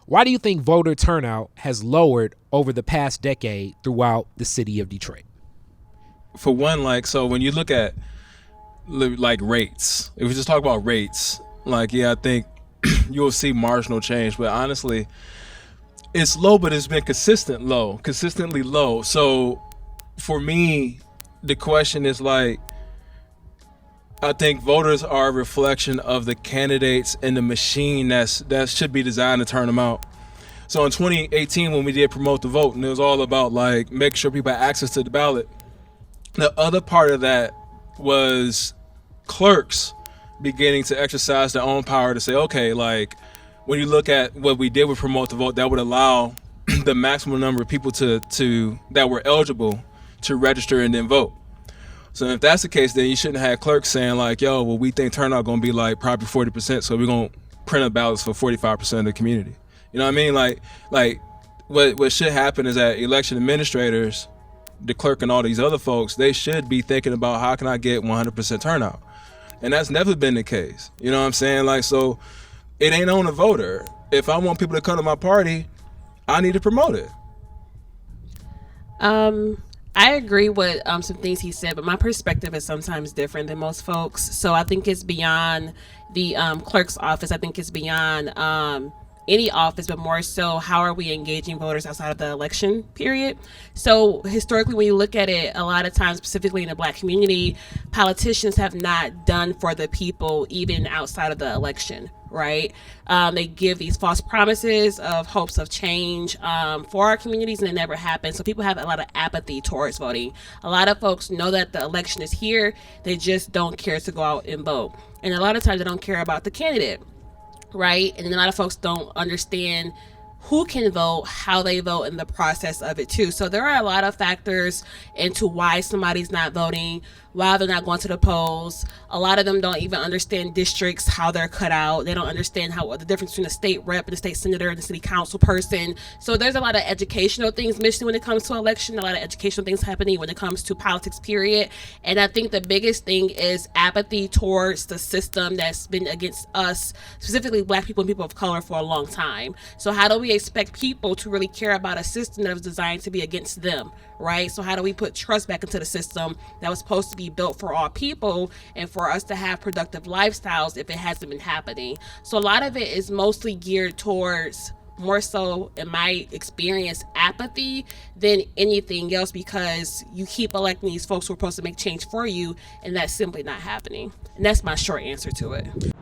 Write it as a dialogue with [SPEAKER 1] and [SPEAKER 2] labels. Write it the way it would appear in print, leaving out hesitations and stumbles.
[SPEAKER 1] Why do you think voter turnout has lowered over the past decade throughout the city of Detroit?
[SPEAKER 2] For one, so when you look at rates, if we just talk about rates, I think you'll see marginal change, but honestly, it's low, but it's been consistently low. So for me, the question is I think voters are a reflection of the candidates and the machine that should be designed to turn them out. So in 2018, when we did Promote the Vote, and it was all about making sure people had access to the ballot, the other part of that was clerks beginning to exercise their own power to say, okay, when you look at what we did with Promote the Vote, that would allow the maximum number of people to that were eligible to register and then vote. So if that's the case, then you shouldn't have clerks saying we think turnout going to be probably 40%, so we're going to print up ballots for 45% of the community. You know what I mean? What should happen is that election administrators, the clerk and all these other folks, they should be thinking about how can I get 100% turnout? And that's never been the case. You know what I'm saying? So it ain't on the voter. If I want people to come to my party, I need to promote it.
[SPEAKER 3] I agree with some things he said, but my perspective is sometimes different than most folks. So I think it's beyond the clerk's office. I think it's beyond any office, but more so how are we engaging voters outside of the election period. So historically, when you look at it, a lot of times, specifically in the Black community, politicians have not done for the people even outside of the election, right? They give these false promises of hopes of change for our communities, and it never happens. So people have a lot of apathy towards voting. A lot of folks know that the election is here, they just don't care to go out and vote. And a lot of times they don't care about the candidate, right? And a lot of folks don't understand who can vote, how they vote, and the process of it too. So there are a lot of factors into why somebody's not voting, why they're not going to the polls. A lot of them don't even understand districts, how they're cut out. They don't understand how the difference between a state rep and a state senator and a city council person. So there's a lot of educational things missing when it comes to election, a lot of educational things happening when it comes to politics, period. And I think the biggest thing is apathy towards the system that's been against us, specifically Black people and people of color, for a long time. So how do we expect people to really care about a system that was designed to be against them, right? So how do we put trust back into the system that was supposed to be built for all people and for us to have productive lifestyles if it hasn't been happening? So a lot of it is mostly geared towards, more so in my experience, apathy than anything else, because you keep electing these folks who are supposed to make change for you, and that's simply not happening. And that's my short answer to it.